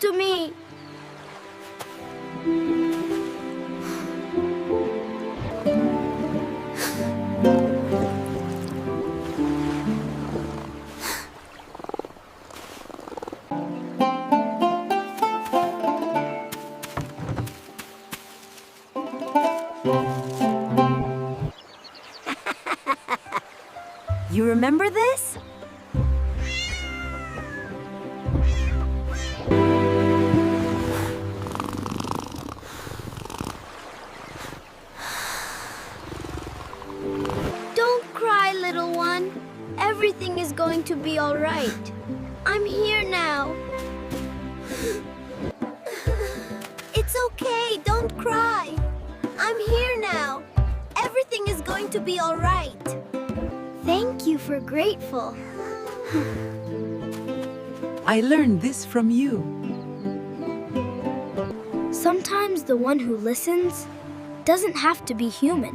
to me. You remember this? Don't cry, little one. Everything is going to be all right. I'm here now. It's okay, don't cry. I'm here now. Everything is going to be all right. Thank you for grateful. I learned this from you. Sometimes the one who listens doesn't have to be human.